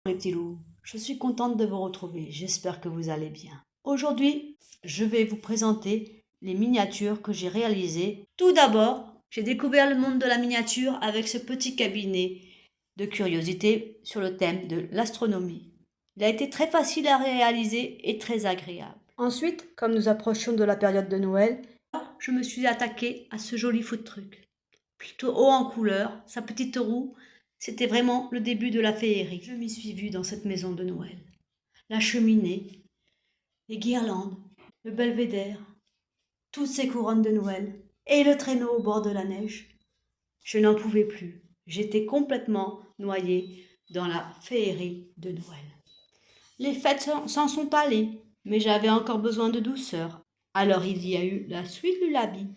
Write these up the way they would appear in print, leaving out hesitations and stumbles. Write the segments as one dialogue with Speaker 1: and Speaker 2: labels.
Speaker 1: Les petits loups, je suis contente de vous retrouver, j'espère que vous allez bien. Aujourd'hui, je vais vous présenter les miniatures que j'ai réalisées. Tout d'abord, j'ai découvert le monde de la miniature avec ce petit cabinet de curiosité sur le thème de l'astronomie. Il a été très facile à réaliser et très agréable. Ensuite, comme nous approchions de la période de Noël, je me suis attaquée à ce joli food truck. Plutôt haut en couleur, sa petite roue, c'était vraiment le début de la féerie. Je m'y suis vue dans cette maison de Noël. La cheminée, les guirlandes, le belvédère, toutes ces couronnes de Noël et le traîneau au bord de la neige. Je n'en pouvais plus. J'étais complètement noyée dans la féerie de Noël. Les fêtes s'en sont allées, mais j'avais encore besoin de douceur. Alors il y a eu la suite Lullaby,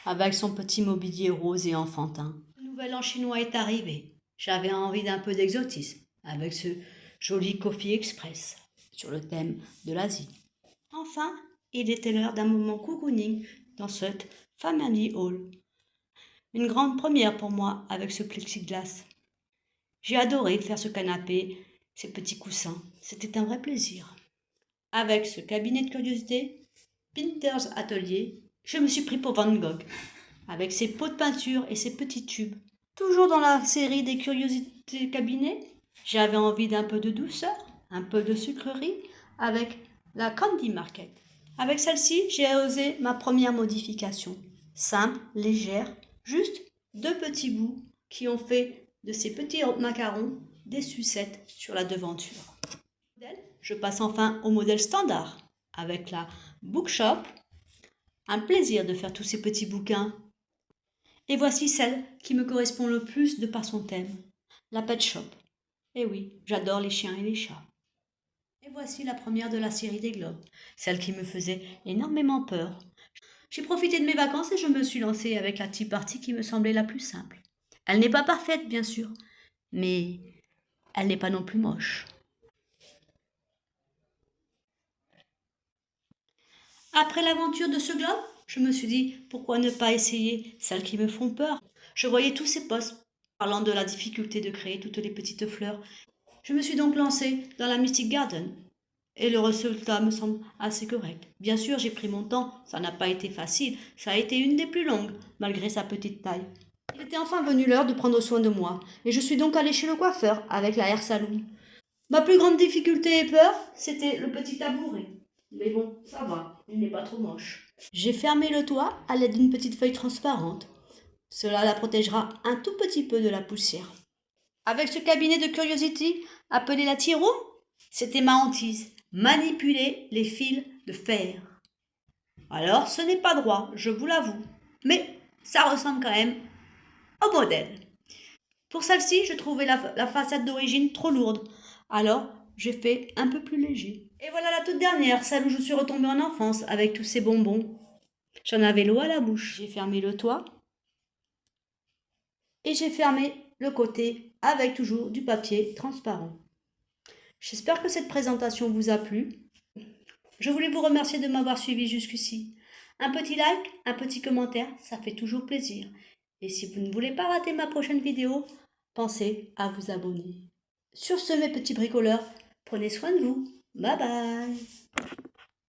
Speaker 1: avec son petit mobilier rose et enfantin. Le nouvel an chinois est arrivé. J'avais envie d'un peu d'exotisme, avec ce joli Coffee Express, sur le thème de l'Asie. Enfin, il était l'heure d'un moment cocooning dans cette Family Hall. Une grande première pour moi avec ce plexiglas. J'ai adoré faire ce canapé, ces petits coussins. C'était un vrai plaisir. Avec ce cabinet de curiosité, Pinter's Atelier, je me suis pris pour Van Gogh, avec ses pots de peinture et ses petits tubes. Toujours dans la série des curiosités cabinet, j'avais envie d'un peu de douceur, un peu de sucrerie, avec la Candy Market. Avec celle-ci, j'ai osé ma première modification. Simple, légère, juste 2 petits bouts qui ont fait de ces petits macarons des sucettes sur la devanture. Je passe enfin au modèle standard, avec la Bookshop. Un plaisir de faire tous ces petits bouquins. Et voici celle qui me correspond le plus de par son thème, la Pet Shop. Eh oui, j'adore les chiens et les chats. Et voici la première de la série des globes, celle qui me faisait énormément peur. J'ai profité de mes vacances et je me suis lancée avec la Tea Party qui me semblait la plus simple. Elle n'est pas parfaite, bien sûr, mais elle n'est pas non plus moche. Après l'aventure de ce globe, je me suis dit, pourquoi ne pas essayer celles qui me font peur? Je voyais tous ces posts parlant de la difficulté de créer toutes les petites fleurs. Je me suis donc lancée dans la Mystic Garden. Et le résultat me semble assez correct. Bien sûr, j'ai pris mon temps, ça n'a pas été facile, ça a été une des plus longues, malgré sa petite taille. Il était enfin venu l'heure de prendre soin de moi, et je suis donc allée chez le coiffeur avec la Hair Saloon. Ma plus grande difficulté et peur, c'était le petit tabouret. Mais bon, ça va, il n'est pas trop moche. J'ai fermé le toit à l'aide d'une petite feuille transparente. Cela la protégera un tout petit peu de la poussière. Avec ce cabinet de curiosity, appelé la tea room, c'était ma hantise, manipuler les fils de fer. Alors, ce n'est pas droit, je vous l'avoue, mais ça ressemble quand même au modèle. Pour celle-ci, je trouvais la façade d'origine trop lourde, alors j'ai fait un peu plus léger. Et voilà la toute dernière, celle où je suis retombée en enfance avec tous ces bonbons. J'en avais l'eau à la bouche. J'ai fermé le toit et j'ai fermé le côté avec toujours du papier transparent. J'espère que cette présentation vous a plu. Je voulais vous remercier de m'avoir suivi jusqu'ici. Un petit like, un petit commentaire, ça fait toujours plaisir. Et si vous ne voulez pas rater ma prochaine vidéo, pensez à vous abonner. Sur ce, mes petits bricoleurs, prenez soin de vous. Bye bye.